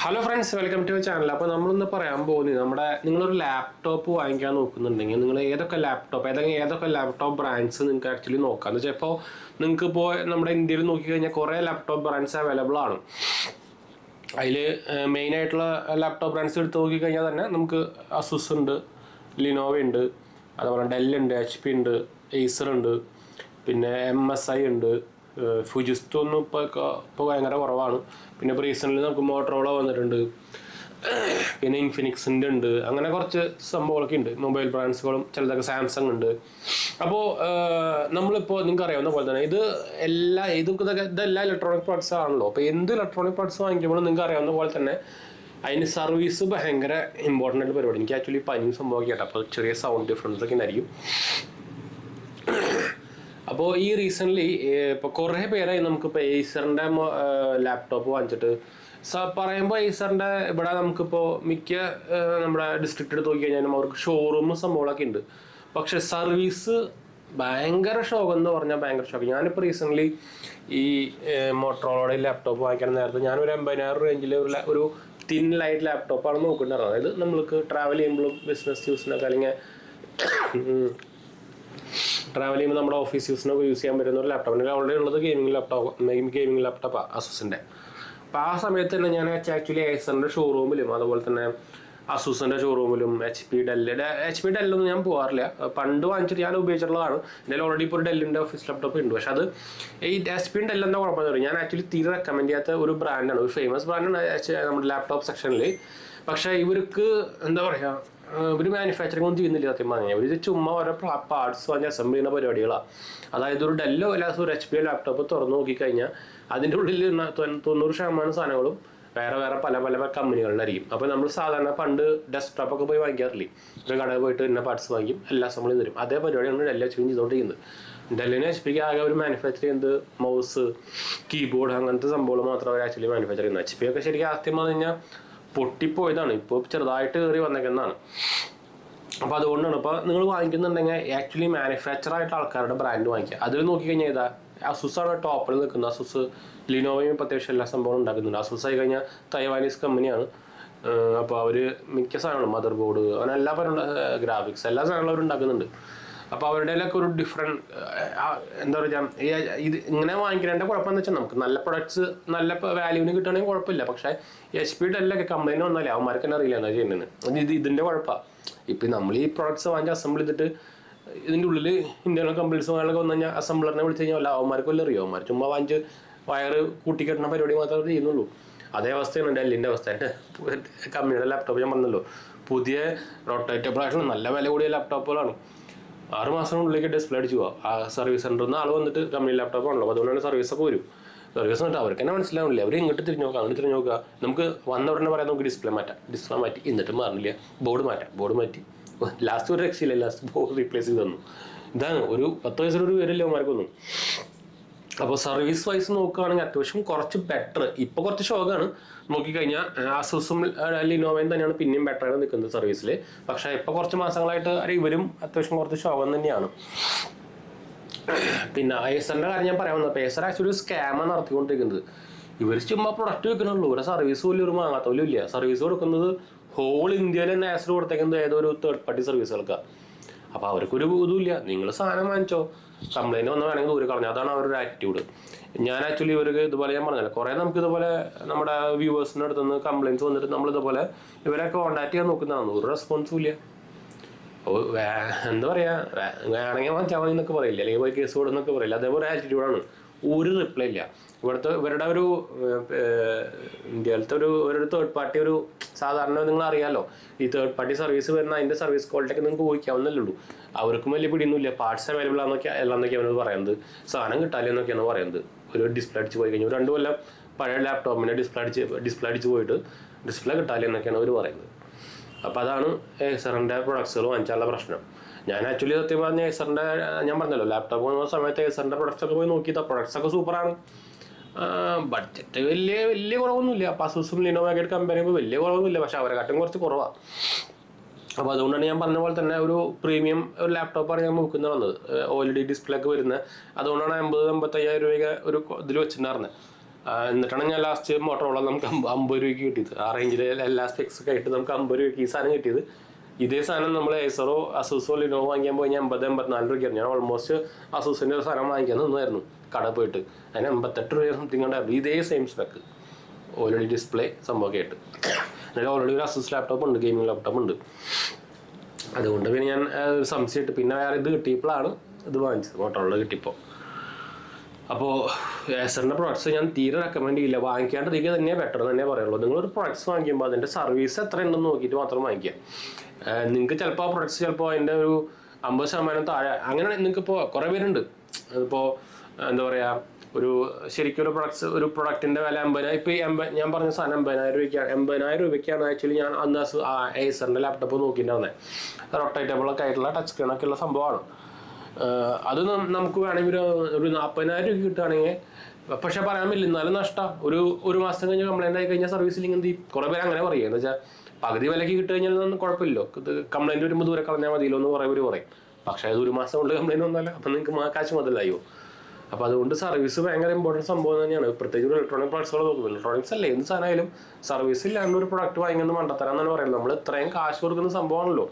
Hello friends, welcome to channel. അപ്പോൾ നമ്മളിന്ന് പറയാൻ പോകുന്നത് നിങ്ങളൊരു ലാപ്ടോപ്പ് വാങ്ങിക്കാൻ നോക്കുന്നുണ്ടെങ്കിൽ നിങ്ങൾ ഏതൊക്കെ ലാപ്ടോപ്പ് ബ്രാൻഡ്സ് നിങ്ങൾക്ക് ആക്ച്വലി നോക്കാം. എന്ന് വെച്ചാൽ ഇപ്പോൾ നിങ്ങൾക്ക് ഇപ്പോൾ നമ്മുടെ ഇന്ത്യയിൽ നോക്കിക്കഴിഞ്ഞാൽ കുറേ ലാപ്ടോപ്പ് ബ്രാൻഡ്സ് അവൈലബിൾ ആണ്. അതിൽ മെയിനായിട്ടുള്ള ലാപ്ടോപ്പ് ബ്രാൻഡ്സ് എടുത്ത് നോക്കിക്കഴിഞ്ഞാൽ തന്നെ നമുക്ക് അസുസ് ഉണ്ട്, ലിനോവ ഉണ്ട്, അതുപോലെ ഡെല്ലുണ്ട്, HP ഉണ്ട്, ഏസർ ഉണ്ട്, പിന്നെ MSI ഉണ്ട്, ഫുജിസ്റ്റോ ഒന്നും ഇപ്പോൾ ഭയങ്കര കുറവാണ്. പിന്നെ ഇപ്പോൾ റീസെൻ്റ്ലി നമുക്ക് മോട്ടറോള വന്നിട്ടുണ്ട്, പിന്നെ ഇൻഫിനിക്സിൻ്റെ ഉണ്ട്. അങ്ങനെ കുറച്ച് സംഭവങ്ങളൊക്കെ ഉണ്ട്, മൊബൈൽ ബ്രാൻഡ്സുകളും ചിലതൊക്കെ സാംസങ് ഉണ്ട്. അപ്പോൾ നമ്മളിപ്പോൾ നിങ്ങൾക്ക് അറിയാവുന്ന പോലെ തന്നെ ഇതെല്ലാം ഇലക്ട്രോണിക് പ്രോഡക്ട്സ് ആണല്ലോ. അപ്പോൾ എന്ത് ഇലക്ട്രോണിക് പ്രോഡക്ട്സ് വാങ്ങിക്കുമ്പോഴും നിങ്ങൾക്ക് അറിയാവുന്ന പോലെ തന്നെ അതിന് സർവീസ് ഭയങ്കര ഇമ്പോർട്ടൻ്റ് ആയിട്ട് പരിപാടി. എനിക്ക് ആക്ച്വലി പനിയും സംഭവമൊക്കെ ആയിട്ട് അപ്പോൾ ചെറിയ സൗണ്ട് ഡിഫറൻസ് ഒക്കെ ഉണ്ടായിരിക്കും. അപ്പോൾ ഈ റീസെൻ്റ്ലി ഇപ്പോൾ കുറേ പേരായി നമുക്കിപ്പോൾ ഏസറിൻ്റെ ലാപ്ടോപ്പ് വാങ്ങിച്ചിട്ട് പറയുമ്പോൾ ഏസറിൻ്റെ ഇവിടെ നമുക്കിപ്പോൾ മിക്ക നമ്മുടെ ഡിസ്ട്രിക്റ്റ് എടുത്ത് നോക്കി കഴിഞ്ഞാലും അവർക്ക് ഷോറൂമും സംഭവങ്ങളൊക്കെ ഉണ്ട്. പക്ഷേ സർവീസ് ഭയങ്കര ഷോക്ക് എന്ന് പറഞ്ഞാൽ ഭയങ്കര ഷോക്ക്. ഞാനിപ്പോൾ റീസെൻ്റ്ലി ഈ മോട്ടറോളയുടെ ലാപ്ടോപ്പ് വാങ്ങിക്കാൻ നേരത്തെ ഞാനൊരു 50,000 റേഞ്ചിൽ ഒരു തിൻ ലൈറ്റ് ലാപ്ടോപ്പാണ് നോക്കേണ്ടത്. അതായത് നമ്മൾക്ക് ട്രാവൽ ചെയ്യുമ്പോഴും ബിസിനസ് യൂസിനൊക്കെ അല്ലെങ്കിൽ ട്രാവൽ ചെയ്യുമ്പോൾ നമ്മുടെ ഓഫീസ് യൂസിനൊക്കെ യൂസ് ചെയ്യാൻ പറ്റുന്ന ഒരു ലാപ്ടോപ്പ്. ഓൾറെഡി ഉള്ളത് ഗെയിമിംഗ് ലാപ്ടോപ്പാണ് അസൂസിൻ്റെ. അപ്പോൾ ആ സമയത്ത് തന്നെ ഞാൻ ആക്ച്വലി ഏസറിൻ്റെ ഷോറൂമിലും അതുപോലെ തന്നെ അസൂസിൻ്റെ ഷോറൂമിലും HP ഡെല്ലൊന്നും ഞാൻ പോകാറില്ല. പണ്ട് വാങ്ങിച്ചിട്ട് ഞാൻ ഉപയോഗിച്ചിട്ടുള്ളതാണ്. എൻ്റെ ഓൾറെഡി ഇപ്പോൾ ഒരു ഡെല്ലിൻ്റെ ഓഫീസ് ലാപ്ടോപ്പ് ഉണ്ട്. പക്ഷേ അത് ഈ HP ഡെല്ലിൻ്റെ കുഴപ്പമെന്ന് പറയും, ഞാൻ ആക്ച്വലി തീരെ റെക്കമെൻഡ് ചെയ്യാത്ത ഒരു ബ്രാൻഡാണ്, ഒരു ഫേമസ് ബ്രാൻഡാണ് നമ്മുടെ ലാപ്ടോപ്പ് സെക്ഷനിൽ. പക്ഷേ ഇവർക്ക് എന്താ പറയുക, ഇവർ മാനുഫാക്ചറിങ് ഒന്നും ചെയ്യുന്നില്ല. സത്യം പറഞ്ഞാൽ ഇവർ ചുമ്മാ ഓരോ പാർട്സ് വാങ്ങി അസംബിൾ ചെയ്യുന്ന പരിപാടികളാണ്. അതായത് ഒരു ഡെല്ലോ അല്ലാതെ ഒരു HP ലാപ്ടോപ്പ് തുറന്നു നോക്കിക്കഴിഞ്ഞാൽ അതിൻ്റെ ഉള്ളിൽ 90% സാധനങ്ങളും വേറെ പല കമ്പനികളിലായിരിക്കും. അപ്പോൾ നമ്മൾ സാധാരണ പണ്ട് ഡെസ്ക്ടോപ്പൊക്കെ പോയി വാങ്ങിക്കാറില്ലേ, ഒരു കടയിൽ പോയിട്ട് ഇന്ന പാർട്സ് വാങ്ങിക്കും, എല്ലാ അസംബിളും തരും. അതേ പരിപാടിയാണ് ഡെല്ലോ ചേഞ്ച് ചെയ്തുകൊണ്ടിരിക്കുന്നത്. ഡെല്ലിന് HP ആകെ ഒരു മാനുഫാക്ചർ ചെയ്യുന്നത് മൗസ്, കീബോർഡ്, അങ്ങനത്തെ സംഭവങ്ങൾ മാത്രം അവർ ആക്ച്വലി മാനുഫാക്ചർ ചെയ്യുന്നത്. HP ഒക്കെ ശരിക്കും ആദ്യം പറഞ്ഞു കഴിഞ്ഞാൽ പൊട്ടിപ്പോയതാണ്, ഇപ്പോൾ ചെറുതായിട്ട് കയറി വന്നേക്കുന്നതാണ്. അപ്പോൾ അതുകൊണ്ടാണ് ഇപ്പോൾ നിങ്ങൾ വാങ്ങിക്കുന്നുണ്ടെങ്കിൽ ആക്ച്വലി മാനുഫാക്ചർ ആയിട്ട് ആൾക്കാരുടെ ബ്രാൻഡ് വാങ്ങിക്കുക. അതിൽ നോക്കിക്കഴിഞ്ഞാൽ അസൂസാണ് ടോപ്പിൽ നിൽക്കുന്നത്. അസൂസ്, ലിനോവയും ഇപ്പോൾ അത്യാവശ്യം എല്ലാ സംഭവങ്ങളും ഉണ്ടാക്കുന്നുണ്ട്. അസൂസ് ആയി കഴിഞ്ഞാൽ തൈവാനീസ് കമ്പനിയാണ്. അപ്പോൾ അവർ മിക്ക സാധനങ്ങളും മദർ ബോർഡ് അങ്ങനെ എല്ലാ ഗ്രാഫിക്സ് എല്ലാ സാധനങ്ങളും അവർ ഉണ്ടാക്കുന്നുണ്ട്. അപ്പോൾ അവരുടെയൊക്കെ ഒരു ഡിഫറെൻറ്റ് എന്താ പറയുക, ഇത് ഇങ്ങനെ വാങ്ങിക്കുന്നതിൻ്റെ കുഴപ്പമെന്ന് വെച്ചാൽ നമുക്ക് നല്ല പ്രൊഡക്ട്സ് നല്ല വാല്യൂവിന് കിട്ടുകയാണെങ്കിൽ കുഴപ്പമില്ല. പക്ഷേ HP ഡെല്ലൊക്കെ കംപ്ലൈൻറ്റ് വന്നാലേ അവന്മാർക്ക് തന്നെ അറിയില്ല എന്താ ചെയ്യുന്നത്. ഇതിൻ്റെ കുഴപ്പമാണ്. ഇപ്പം നമ്മൾ ഈ പ്രോഡക്ട്സ് വാങ്ങി അസംബിൾ ചെയ്തിട്ട് ഇതിൻ്റെ ഉള്ളിൽ ഇന്ത്യയിലെ കമ്പനീസ് വാങ്ങാനൊക്കെ വന്നു കഴിഞ്ഞാൽ അസംബ്ലറിനെ വിളിച്ച് കഴിഞ്ഞാൽ അവന്മാർക്ക് വല്ല അറിയോ, അവന്മാർ ചുമ്മാ വാങ്ങിച്ച് വയറ് കൂട്ടിക്കെട്ടുന്ന പരിപാടി മാത്രമേ അവർ ചെയ്യുന്നുള്ളൂ. അതേ അവസ്ഥയാണ് ഡെല്ലിൻ്റെ അവസ്ഥ. കമ്പനിയുടെ ലാപ്ടോപ്പ് ഞാൻ പറഞ്ഞല്ലോ, പുതിയ റൊട്ടേറ്റബിൾ ആയിട്ടുള്ള നല്ല വില കൂടിയ ലാപ്ടോപ്പുകളാണ്. 6 മാസത്തിനുള്ളിലേക്ക് ഡിസ്പ്ലേ അടിച്ചു പോകാം. ആ സർവീസ് സെൻ്ററിൽ നിന്ന് ആൾ വന്നിട്ട് കമ്പനി ലാപ്ടോപ്പ് ആണല്ലോ, അതുകൊണ്ടാണ് സർവീസൊക്കെ വരും. സർവീസ് എന്നിട്ട് അവർക്ക് തന്നെ മനസ്സിലാവില്ല, അവർ ഇങ്ങോട്ട് തിരിഞ്ഞു നോക്കുക, അങ്ങോട്ട് തിരിഞ്ഞു നോക്കുക. നമുക്ക് വന്ന ഉടനെ പറയാം നമുക്ക് ഡിസ്പ്ലേ മാറ്റി എന്നിട്ട് മാറില്ല, ബോർഡ് മാറ്റി ലാസ്റ്റ് ഒരു രക്ഷയില്ല, ലാസ്റ്റ് ബോർഡ് റീപ്ലേസ് ചെയ്ത് തന്നു. ഇതാണ് ഒരു 10 വയസ്സിലൊരു വിവരമില്ല അവന്മാർക്കൊന്നും. അപ്പോൾ സർവീസ് വൈസ് നോക്കുകയാണെങ്കിൽ അത്യാവശ്യം കുറച്ച് ബെറ്റർ. ഇപ്പോൾ കുറച്ച് ഷോക്കാണ് നോക്കിക്കഴിഞ്ഞാൽ അസൂസും ലിനോവയും തന്നെയാണ് പിന്നെയും ബെറ്ററായിട്ട് നിൽക്കുന്നത് സർവീസിൽ. പക്ഷേ ഇപ്പോൾ കുറച്ച് മാസങ്ങളായിട്ട് ഇവരും അത്യാവശ്യം കുറച്ച് ഷോകം തന്നെയാണ്. പിന്നെ ഏസറിൻ്റെ കാര്യം ഞാൻ പറയാൻ വന്നപ്പോൾ ഏസർ ആക്ച്വലി ഒരു സ്കാമാണ് നടത്തിക്കൊണ്ടിരിക്കുന്നത്. ഇവർ ചുമ്മാ പ്രൊഡക്റ്റ് വെക്കണുള്ളൂ, ഒരു സർവീസ് പോലും ഒരു വാങ്ങാത്ത പോലും ഇല്ല. സർവീസ് കൊടുക്കുന്നത് ഹോൾ ഇന്ത്യയിൽ തന്നെ ഏസർ കൊടുത്തേക്കുന്നത് ഏതോ ഒരു തേർഡ് പാർട്ടി സർവീസുകൾക്കാണ്. അപ്പോൾ അവർക്കൊരു ഇതുമില്ല, നിങ്ങൾ സാധനം വാങ്ങിച്ചോ, കംപ്ലൈൻറ്റ് വന്നാൽ വേണമെങ്കിൽ ദൂരെ കളഞ്ഞു. അതാണ് അവരുടെ ആറ്റിറ്റ്യൂഡ്. ഞാൻ ആക്ച്വലി ഇവർക്ക് ഇതുപോലെ ഞാൻ പറഞ്ഞല്ലോ, കുറേ നമുക്ക് ഇതുപോലെ നമ്മുടെ വ്യൂവേഴ്സിൻ്റെ അടുത്തുനിന്ന് കംപ്ലയിൻറ്റ്സ് വന്നിട്ട് നമ്മളിതുപോലെ ഇവരെ കോൺടാക്ട് ചെയ്യാൻ നോക്കുന്നതാണ്, ഒരു റെസ്പോൺസും ഇല്ല. അപ്പോൾ എന്താ പറയുക, വേണമെങ്കിൽ വാങ്ങിച്ചാൽ മതി എന്നൊക്കെ പറയില്ല, അല്ലെങ്കിൽ പോയി കേസ് കൊടുന്നൊക്കെ പറയില്ല. അതേപോലെ ആറ്റിറ്റ്യൂഡാണ്. ഒരു റിപ്ലൈ ഇല്ല. ഇവരുടെ ഒരു ഇന്ത്യയിലത്തെ ഒരു തേർഡ് പാർട്ടി ഒരു സാധാരണ നിങ്ങൾ അറിയാമല്ലോ, ഈ തേർഡ് പാർട്ടി സർവീസ് വരുന്ന അതിൻ്റെ സർവീസ് ക്വാളിറ്റിയൊക്കെ നിങ്ങൾക്ക് ഊഹിക്കാവുന്നല്ലേ ഉള്ളൂ. അവർക്കും വലിയ പിടിയൊന്നുമില്ല. പാർട്സ് അവൈലബിൾ ആണെന്നൊക്കെ അവനത് പറയുന്നത്, സാധനം കിട്ടാല്ലേ എന്നൊക്കെയാണ് പറയുന്നത്. ഒരു ഡിസ്പ്ലേ അടിച്ച് പോയി കഴിഞ്ഞാൽ 2 കൊല്ലം പഴയ ലാപ്ടോപ്പിനെ ഡിസ്പ്ലേ അടിച്ച് പോയിട്ട് ഡിസ്പ്ലേ കിട്ടാല്ലേ എന്നൊക്കെയാണ് അവർ പറയുന്നത്. അപ്പോൾ അതാണ് ഏസറിൻ്റെ പ്രൊഡക്ട്സുകൾ വാങ്ങിച്ചാലുള്ള പ്രശ്നം. ഞാൻ ആക്ച്വലി സത്യം പറഞ്ഞ ഏസറിൻ്റെ ഞാൻ പറഞ്ഞല്ലോ ലാപ്ടോപ്പ് പോകുന്ന സമയത്ത് ഏസറിൻ്റെ പ്രൊഡക്ട്സൊക്കെ പോയി നോക്കിയിട്ട് പ്രൊഡക്ട്സൊക്കെ സൂപ്പറാണ്. ബഡ്ജറ്റ് വലിയ കുറവൊന്നുമില്ല. അപ്പോൾ അസൂസും ലിനോവയൊക്കെ കമ്പയർ ചെയ്യുമ്പോൾ വലിയ കുറവൊന്നുമില്ല, പക്ഷേ അവരെക്കാട്ടും കുറച്ച് കുറവാണ്. അപ്പോൾ അതുകൊണ്ടാണ് ഞാൻ പറഞ്ഞ പോലെ തന്നെ ഒരു പ്രീമിയം ഒരു ലാപ്ടോപ്പാണ് ഞാൻ നോക്കുന്നത് വന്നത്, OLED ഡിസ്പ്ലേ ഒക്കെ വരുന്നത്. അതുകൊണ്ടാണ് 50,000-55,000 രൂപ ഒരു ഇതിൽ വെച്ചിട്ടുണ്ടായിരുന്നത്. എന്നിട്ടാണ് ഞാൻ ലാസ്റ്റ് മോട്ടറോള നമുക്ക് 50 രൂപയ്ക്ക് കിട്ടിയത്. ആ റേഞ്ചിൽ എല്ലാ സ്പെക്സ് ഒക്കെ ആയിട്ട് നമുക്ക് 50 രൂപയ്ക്ക് ഈ സാധനം കിട്ടിയത്. ഇതേ സാധനം നമ്മൾ ഏസറോ അസൂസോ ലിനോവോ വാങ്ങിക്കാൻ പോയി ഞാൻ 80-84 രൂപയ്ക്കായിരുന്നു. ഞാൻ ഓൾമോസ്റ്റ് അസൂസിൻ്റെ ഒരു സാധനം വാങ്ങിക്കാൻ നിന്നായിരുന്നു കട പോയിട്ട്. അതിന് 88 രൂപ സംതിങ് ഉണ്ടായിരുന്നു. ഇതേ സെയിം സ്പെക്ക്, ഓൾറെഡി ഡിസ്പ്ലേ സംഭവമൊക്കെ ആയിട്ട്. എനിക്ക് ഓൾറെഡി ഒരു അസൂസ് ലാപ്ടോപ്പ് ഉണ്ട്, ഗെയിമിംഗ് ലാപ്ടോപ്പ് ഉണ്ട്. അതുകൊണ്ട് പിന്നെ ഞാൻ ഒരു സംശയമായിട്ട് പിന്നെ വേറെ ഇത് കിട്ടിയപ്പോഴാണ് ഇത് വാങ്ങിച്ചത്, മോട്ടോറോള കിട്ടിയപ്പോൾ. അപ്പോൾ ഏസറിൻ്റെ പ്രൊഡക്ട്സ് ഞാൻ തീരെ റെക്കമെൻഡ് ചെയ്യില്ല. വാങ്ങിക്കാണ്ടിരിക്കുക തന്നെ ബെറ്റർ തന്നെ പറയുള്ളൂ. നിങ്ങളൊരു പ്രൊഡക്ട്സ് വാങ്ങിക്കുമ്പോൾ അതിൻ്റെ സർവീസ് എത്ര ഉണ്ടെന്ന് നോക്കിയിട്ട് മാത്രം വാങ്ങിക്കുക. നിങ്ങൾക്ക് ചിലപ്പോൾ ആ പ്രൊഡക്ട്സ് ചിലപ്പോൾ അതിൻ്റെ ഒരു 50% താഴെ അങ്ങനെ നിങ്ങൾക്ക് ഇപ്പോൾ കുറേ പേരുണ്ട്. അതിപ്പോൾ എന്താ പറയുക, ഒരു ശരിക്കും ഒരു പ്രൊഡക്റ്റിൻ്റെ വില 50,000. ഇപ്പോൾ ഈ ഞാൻ പറഞ്ഞ സാധനം 80,000 രൂപയ്ക്കാണ് ആക്ച്വലി ഞാൻ അന്ന് ഏസറിൻ്റെ ലാപ്ടോപ്പ് നോക്കിയിട്ടുണ്ടായിരുന്നത്. റൊട്ടേറ്റബിളൊക്കെ ആയിട്ടുള്ള ടച്ച് സ്ക്രീനൊക്കെ ഉള്ള സംഭവമാണ്. അത് നമുക്ക് വേണമെങ്കിൽ ഒരു 40,000 രൂപ കിട്ടുകയാണെങ്കിൽ, പക്ഷെ പറയാൻ പറ്റില്ല, എന്നാലും നഷ്ടം. ഒരു മാസം കഴിഞ്ഞ് കംപ്ലൈൻ്റ് ആയി കഴിഞ്ഞാൽ സർവീസിൽ എന്ത് കുറേ പേര് അങ്ങനെ പറയുക. എന്ന് വെച്ചാൽ പകുതി വിലയ്ക്ക് കിട്ടി കഴിഞ്ഞാൽ കുഴപ്പമില്ലല്ലോ, ഇത് കംപ്ലൈൻറ്റ് വരുമ്പോൾ ദൂരെ കളഞ്ഞാൽ മതിയല്ലോ എന്ന് കുറേ പേര് പറയും. പക്ഷേ അത് ഒരു മാസം കൊണ്ട് കംപ്ലൈൻറ്റ് ഒന്നുമല്ല, അപ്പം നിങ്ങൾക്ക് കാശ് മുതലായോ. അപ്പോൾ അതുകൊണ്ട് സർവീസ് ഭയങ്കര ഇമ്പോർട്ടൻറ്റ് സംഭവം തന്നെയാണ്. പ്രത്യേകിച്ച് ഒരു ഇലക്ട്രോണിക് പ്രൊഡക്ട്സുകൾ നോക്കുന്നത്. ഇലക്ട്രോണിക്സ് അല്ലേ എന്ത് സാധനമായാലും സർവീസ് ഇല്ലാണ്ട് ഒരു പ്രൊഡക്റ്റ് വാങ്ങിക്കുന്നത് മണ്ടത്തരാന്നാണ് പറയുന്നത്. നമ്മൾ ഇത്രയും കാശ് കൊടുക്കുന്ന സംഭവമാണല്ലോ,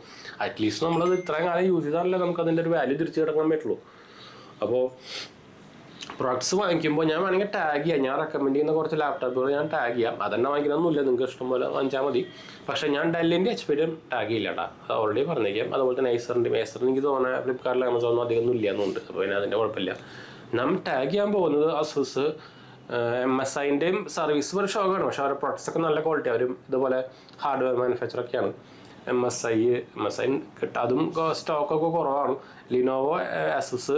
അറ്റ്ലീസ്റ്റ് നമ്മളത് ഇത്രയും കാലം യൂസ് ചെയ്താലല്ലേ നമുക്ക് അതിൻ്റെ ഒരു വാല്യൂ തിരിച്ചു കിടക്കാൻ പറ്റുള്ളൂ. അപ്പോൾ പ്രൊഡക്ട്സ് വാങ്ങിക്കുമ്പോൾ ഞാൻ വേണമെങ്കിൽ ടാഗ് ചെയ്യാം. ഞാൻ റെക്കമെൻഡ് ചെയ്യുന്ന കുറച്ച് ലാപ്ടോപ്പുകൾ ഞാൻ ടാഗ് ചെയ്യാം. അതെന്നെ വാങ്ങിക്കണമെന്നില്ല, നിങ്ങൾക്ക് ഇഷ്ടം പോലെ വാങ്ങിച്ചാൽ മതി. പക്ഷേ ഞാൻ ഡെല്ലിൻ്റെ HP-യും ടാഗ് ചെയ്യില്ല കേട്ടോ, അത് ഓൾറെഡി പറഞ്ഞേക്കാം. അതുപോലെ തന്നെ ഏസറിൻ്റെ എനിക്ക് തോന്നുന്നത് ഫ്ലിപ്കാർട്ടിൽ ആമസോണൊന്നും അധികം ഒന്നും ഇല്ലയെന്നുണ്ട്. അപ്പോൾ പിന്നെ അതിൻ്റെ കുഴപ്പമില്ല. നമ്മൾ ടാഗ് ചെയ്യാൻ പോകുന്നത് അസൂസ് MSIൻ്റെയും സർവീസ് ഒരു ഷോക്കാണ്. പക്ഷേ അവരുടെ പ്രൊഡക്ട്സ് ഒക്കെ നല്ല ക്വാളിറ്റി, അവരും ഇതുപോലെ ഹാർഡ്വെയർ മാനുഫാക്ചറൊക്കെയാണ്. MSI കിട്ടും, അതും സ്റ്റോക്കൊക്കെ കുറവാണ്. ലിനോവോ, അസൂസ്,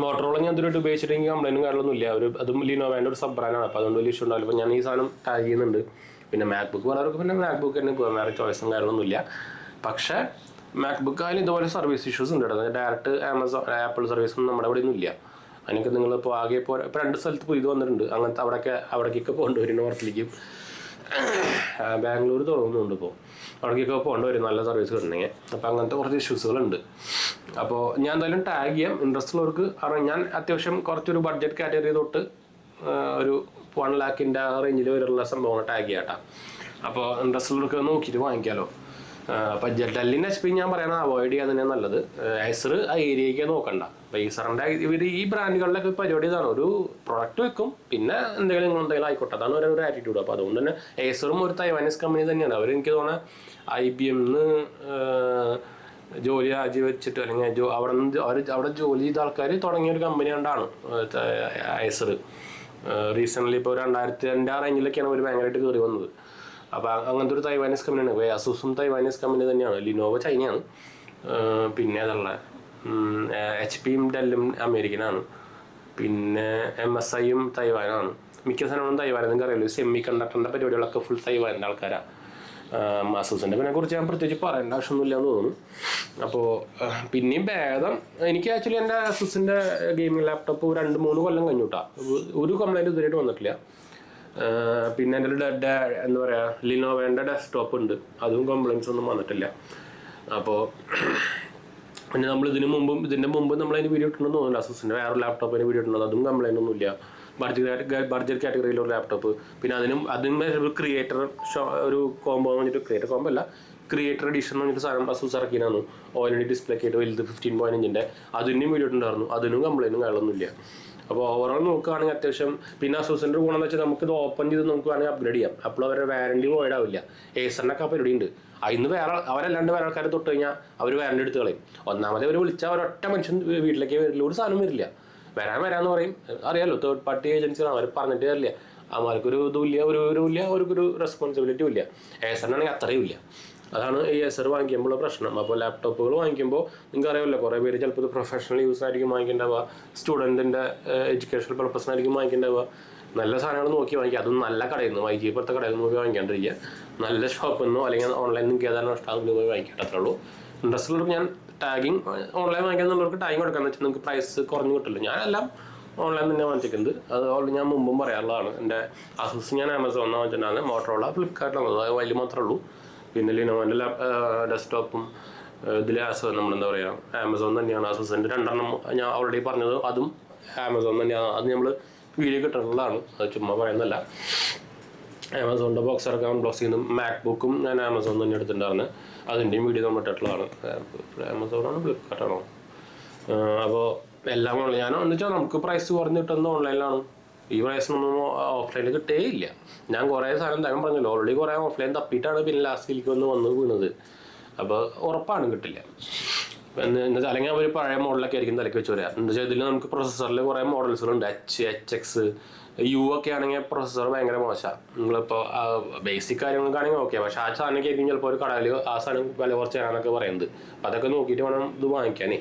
മോട്ടറോള ഞാൻ ഇതുവരെ ഉപയോഗിച്ചിട്ട് എനിക്ക് കംപ്ലൈൻറ്റും കാര്യങ്ങളൊന്നും ഇല്ല. അതും ലിനോവേൻ്റെ ഒരു സബ് ബ്രാൻഡാണ്. അപ്പോൾ അതുകൊണ്ട് വലിയ ഇഷ്യൂ ഉണ്ടാവില്ല. അപ്പോൾ ഞാൻ ഈ സാധനം ടാഗ് ചെയ്യുന്നുണ്ട്. പിന്നെ മാക്ബുക്ക് പറയുന്നവർക്ക് പിന്നെ മാക്ബുക്ക് തന്നെ പോകാം, വേറെ ചോയ്സും കാര്യങ്ങളൊന്നുമില്ല. പക്ഷേ മാക്ബുക്ക് ആയാലും ഇതുപോലെ സർവീസ് ഇഷ്യൂസ് ഉണ്ട് കേട്ടോ. ഡയറക്റ്റ് ആപ്പിൾ സർവീസൊന്നും നമ്മുടെ ഇവിടെ ഒന്നും ഇല്ല. അതിനൊക്കെ നിങ്ങളിപ്പോൾ ആകെ ഇപ്പോൾ 2 സ്ഥലത്ത് ഇത് വന്നിട്ടുണ്ട്. അങ്ങനത്തെ അവിടേക്കൊക്കെ പോകേണ്ടി വരും. നോർത്തിലേക്കും ബാംഗ്ലൂർ തുടങ്ങുന്നുണ്ട്. ഇപ്പോൾ അവിടേക്കൊക്കെ പോകേണ്ടി വരും നല്ല സർവീസ് കിട്ടണമെങ്കിൽ. അപ്പോൾ അങ്ങനത്തെ കുറച്ച് ഇഷ്യൂസുകളുണ്ട്. അപ്പോൾ ഞാൻ എന്തായാലും ടാഗ് ചെയ്യാം ഇൻട്രസ്റ്റ് ഉള്ളവർക്ക്. കാരണം ഞാൻ അത്യാവശ്യം കുറച്ചൊരു ബഡ്ജറ്റ് കാറ്റഗറി തൊട്ട് ഒരു 1 lakhൻ്റെ റേഞ്ചിൽ വരുള്ള സംഭവങ്ങൾ ടാഗ് ചെയ്യാം കേട്ടോ. അപ്പോൾ ഇൻട്രസ്റ്റ് ഉള്ളവർക്ക് നോക്കിയിട്ട് വാങ്ങിക്കാമല്ലോ. അപ്പം ഡെല്ലിൻ്റെ HP ഞാൻ പറയണത് അവോയ്ഡ് ചെയ്യാൻ തന്നെ നല്ലത്. ഏസർ ആ ഏരിയയ്ക്ക് നോക്കണ്ട. അപ്പോൾ ഏസറിൻ്റെ ഈ ബ്രാൻഡുകളിലൊക്കെ പരിപാടി ഇതാണ്, ഒരു പ്രൊഡക്റ്റ് വെക്കും, പിന്നെ എന്തെങ്കിലും ആയിക്കോട്ടെ, അതാണ് ഒരു ആറ്റിറ്റ്യൂഡ്. അപ്പോൾ അതുകൊണ്ട് തന്നെ ഏസറും ഒരു തൈവാനീസ് കമ്പനി തന്നെയാണ്. എനിക്ക് തോന്നുന്നത് IBM ജോലി രാജിവെച്ചിട്ട് അല്ലെങ്കിൽ അവിടെ ജോലി ചെയ്ത ആൾക്കാർ തുടങ്ങിയ ഒരു കമ്പനി കൊണ്ടാണ് ഏസർ. റീസെൻ്റ്ലി ഇപ്പോൾ 2002 റേഞ്ചിലൊക്കെയാണ് അവർ ഭയങ്കരമായിട്ട് കയറി വന്നത്. അപ്പോൾ അങ്ങനത്തെ ഒരു തൈവാനീസ് കമ്പനിയാണ്. അസൂസും തൈവാനീസ് കമ്പനി തന്നെയാണ്. ലിനോവോ ചൈനയാണ്. പിന്നെ അതുള്ള HP-യും ഡെല്ലും അമേരിക്കനാണ്. പിന്നെ MSIയും തൈവാനാണ്. മിക്ക സാധനങ്ങളും തൈവാൻ. നിങ്ങൾക്ക് അറിയാലോ, സെമി കണ്ടക്ടറിൻ്റെ പരിപാടികളൊക്കെ ഫുൾ തൈവാൻ്റെ ആൾക്കാരാണ്. അസൂസിൻ്റെ പിന്നെ കുറിച്ച് ഞാൻ പ്രത്യേകിച്ച് പറയേണ്ട ആവശ്യമൊന്നുമില്ല എന്ന് തോന്നുന്നു. അപ്പോൾ പിന്നെയും ഭേദം എനിക്ക് ആക്ച്വലി എൻ്റെ അസൂസിൻ്റെ ഗെയിമിംഗ് ലാപ്ടോപ്പ് 2-3 കൊല്ലം കഴിഞ്ഞു കേട്ടോ. ഒരു കംപ്ലൈൻറ്റ് ഇതുവരെയായിട്ട് വന്നിട്ടില്ല. പിന്നെ എൻ്റെ എന്താ പറയുക, ലിനോവേൻ്റെ ഡെസ്ക്ടോപ്പ് ഉണ്ട്, അതും കംപ്ലൈൻറ്റ്സ് ഒന്നും വന്നിട്ടില്ല. അപ്പോൾ പിന്നെ നമ്മൾ ഇതിൻ്റെ മുമ്പ് നമ്മളതിന് വീഡിയോ ഇട്ടുണ്ടെന്ന് തോന്നുന്നില്ല. അസൂസിൻ്റെ വേറെ ലാപ്ടോപ്പിന് വീഡിയോ ഇട്ടുള്ളത്, അതും കംപ്ലൈൻ്റ് ഒന്നുമില്ല. ബഡ്ജറ്റ് കാറ്റഗറിയിലുള്ള ലാപ്ടോപ്പ്. പിന്നെ അതിന് ഒരു ക്രിയേറ്റർ ഒരു കോംബോ എന്ന് പറഞ്ഞിട്ട്, ക്രിയേറ്റർ എഡിഷൻ എന്ന് പറഞ്ഞിട്ട് സാധനം അസൂസ് ഇറക്കിയാണ്. OLED ഡിസ്പ്ലേ ഒക്കെ ആയിട്ട് വലുത് 15.5-ൻ്റെ അതിനും വീഡിയോ ഉണ്ടായിരുന്നു. അതിനും കംപ്ലൈൻറ്റും കാര്യമൊന്നുമില്ല. അപ്പോൾ ഓവറോൾ നോക്കുകയാണെങ്കിൽ അത്യാവശ്യം. പിന്നെ അസൂസിൻ്റെ ഗുണം എന്ന് വെച്ചാൽ നമുക്കിത് ഓപ്പൺ ചെയ്ത് നമുക്ക് വേണമെങ്കിൽ അപ്ഗ്രേഡ് ചെയ്യാം. അപ്പോൾ അവരുടെ വാറണ്ടി വോയിഡ് ആവില്ല. ഏസറിനൊക്കെ പരിപാടി ഉണ്ട്. അതിന് അവരല്ലാണ്ട് വേറെ ആൾക്കാർ തൊട്ട് കഴിഞ്ഞാൽ അവർ വാറണ്ടി എടുത്ത് കളയും. ഒന്നാമത് അവർ വിളിച്ചാൽ ഒരൊറ്റ മനുഷ്യൻ വീട്ടിലേക്ക് വരില്ല, ഒരു സാധനം വരില്ല. വരാമെന്ന് പറയും. അറിയാമല്ലോ, തേർഡ് പാർട്ടി ഏജൻസികളാണ്, അവർ പറഞ്ഞിട്ട് തരില്ല. അവർക്കൊരു ഇതുമില്ല, അവർക്കൊരു റെസ്പോൺസിബിലിറ്റിയും ഇല്ല. ഏസറിനാണെങ്കിൽ അത്രയും ഇല്ല. അതാണ് ഈ ഏസർ വാങ്ങിക്കുമ്പോൾ പ്രശ്നം. അപ്പോൾ ലാപ്ടോപ്പുകൾ വാങ്ങിക്കുമ്പോൾ നിങ്ങൾക്ക് അറിയാമല്ലോ, കുറേ പേര് ചിലപ്പോൾ ഇത് പ്രൊഫഷണൽ യൂസ് ആയിരിക്കും വാങ്ങിക്കേണ്ടാവുക, സ്റ്റുഡൻറ്റിൻ്റെ എഡ്യൂക്കേഷണൽ പർപ്പസിനായിരിക്കും വാങ്ങിക്കേണ്ടാവുക. നല്ല സാധനങ്ങൾ നോക്കി വാങ്ങിക്കുക. അതും നല്ല കടയിൽ നിന്ന്, YG പോലത്തെ കടയിൽ നിന്ന് പോയി വാങ്ങിക്കാണ്ടിരിക്കുക. നല്ല ഷോപ്പിൽ നിന്നോ അല്ലെങ്കിൽ ഓൺലൈനിൽ നിന്ന് ഏതാനും ഇഷ്ടമാകുമ്പോൾ പോയി വാങ്ങിക്കട്ടെ, അത്രേ ഉള്ളൂ. ഇൻട്രസ്റ്റ് ഉള്ളവർക്ക് ഞാൻ ടാഗിങ് ഓൺലൈൻ വാങ്ങിക്കാന്നുള്ളവർക്ക് ടാഗിങ് കൊടുക്കാന്ന് വെച്ചാൽ നിങ്ങൾക്ക് പ്രൈസ് കുറഞ്ഞ് കിട്ടില്ല. ഞാനെല്ലാം ഓൺലൈൻ തന്നെ വാങ്ങിച്ചിട്ടുണ്ട്. അത് ഓൾറെഡി ഞാൻ മുമ്പും പറയാറുള്ളതാണ്. എൻ്റെ അസൂസ് ഞാൻ ആമസോണിൽ വാങ്ങിച്ചിട്ടുണ്ടാകുന്നത്, മോട്ടറോള ഫ്ലിപ്കാർട്ടിലാണ്, അത് വലിയ മാത്രമേ ഉള്ളൂ. പിന്നെ ലിനോവോൻ്റെ ഡെസ്ക്ടോപ്പും നമ്മളെന്താ പറയുക, ആമസോൺ തന്നെയാണ്. അസൂസിൻ്റെ 2 ഞാൻ ഓൾറെഡി പറഞ്ഞത്, അതും ആമസോൺ തന്നെയാണ്. അത് നമ്മൾ വീഡിയോ കിട്ടുന്നതാണ്, അത് ചുമ്മാ പറയുന്നതല്ല. ആമസോണിൻ്റെ ബോക്സ് ഇറക്കാൻ അൺബോക്സ് ചെയ്യുന്നു. മാക്ബുക്കും ഞാൻ ആമസോണിൽ തന്നെ എടുത്തിട്ടുണ്ടായിരുന്നു, അതിൻ്റെയും വീഡിയോ നമ്മൾ ഇട്ടിട്ടുള്ളതാണ്. ആമസോണാണ് ഫ്ലിപ്കാർട്ടാണോ? അപ്പോൾ എല്ലാം ഞാൻ എന്ന് വെച്ചാൽ നമുക്ക് പ്രൈസ് കുറഞ്ഞ് കിട്ടുന്നത് ഓൺലൈനിലാണ്. ഈ പ്രൈസിനൊന്നും ഓഫ്ലൈനിൽ കിട്ടേയില്ല. ഞാൻ കുറേ സാധനം തരാൻ പറഞ്ഞല്ലോ, ഓൾറെഡി കുറേ ഓഫ്ലൈൻ തപ്പിയിട്ടാണ് പിന്നെ ലാസ്റ്റിലേക്ക് വന്ന് വീണത്. അപ്പോൾ ഉറപ്പാണ് കിട്ടില്ല. എന്ന് അല്ലെങ്കിൽ അവർ പഴയ മോഡലൊക്കെ ആയിരിക്കും തലയ്ക്ക് വെച്ച് വരിക. എന്താ വെച്ചാൽ ഇതിൽ നമുക്ക് പ്രൊസസ്സറിൽ കുറേ മോഡൽസുകളുണ്ട്. HX U ഒക്കെ ആണെങ്കിൽ പ്രൊസസ്സർ ഭയങ്കര മോശമാണ്. നിങ്ങളിപ്പോൾ ബേസിക് കാര്യങ്ങൾക്കാണെങ്കിൽ ഓക്കെ, പക്ഷേ ആ സാധനമൊക്കെ ആയിരിക്കും ചിലപ്പോൾ ഒരു കടയിൽ ആ സാധനം വില കുറച്ച് തരാനൊക്കെ പറയുന്നത്. അപ്പോൾ അതൊക്കെ നോക്കിയിട്ട് വേണം ഇത് വാങ്ങിക്കാനേ.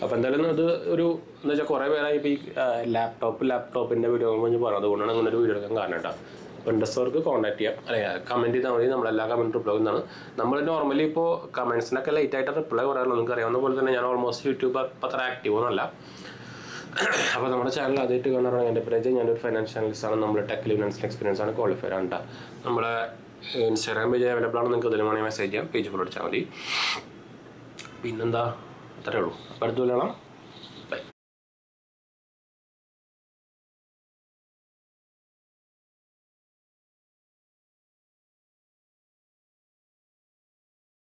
അപ്പോൾ എന്തായാലും ഇത് ഒരു എന്താ വെച്ചാൽ കുറേ പേരായി ഇപ്പോൾ ഈ ലാപ്ടോപ്പിൻ്റെ വീഡിയോ പറഞ്ഞ് പറഞ്ഞു, അതുകൊണ്ടാണ് അങ്ങനെ ഒരു വീഡിയോ എടുക്കാൻ കാരണം കേട്ടോ. അപ്പോൾ ഇൻട്രസ്റ്റവർക്ക് കോൺടാക്ട് ചെയ്യാം, അല്ലെങ്കിൽ കമൻറ്റ് ചെയ്താൽ മതി. നമ്മളെല്ലാ കമൻറ്റ് റിപ്ലൈ ചെയ്യുന്നതാണ്. നമ്മൾ നോർമലി ഇപ്പോൾ കമൻസിനൊക്കെ ലേറ്റായിട്ട് റിപ്ലൈ പറയാറുള്ളൂ. നിങ്ങൾക്ക് അറിയാവുന്ന പോലെ തന്നെ ഞാൻ ഓൾമോസ്റ്റ് യൂട്യൂബ് അത്ര ആക്റ്റീവ് ഒന്നുമല്ല. അപ്പോൾ നമ്മുടെ ചാനൽ ആദ്യമായിട്ട് കാണാറാണ് എൻ്റെ പേര്. ഞാനൊരു ഫൈനാൻഷ്യൽ അനലിസ്റ്റാണ്. നമ്മൾ ടെക് ഫിനാൻഷ്യൽ എക്സ്പീരിയൻസ് ആണ്, ക്വാളിഫൈഡ് ആണ് കേട്ടോ. നമ്മുടെ ഇൻസ്റ്റാഗ്രാം പേജ് അവൈലബിൾ ആണ്, നിങ്ങൾക്ക് അതിൽ വേണമെങ്കിൽ മെസ്സേജ് ചെയ്യാം, പേജ് ഫോളോ അടിച്ചാൽ മതി. പിന്നെന്താ, അത്രേ ഉള്ളൂ. അപ്പോൾ അടുത്ത് വരണം.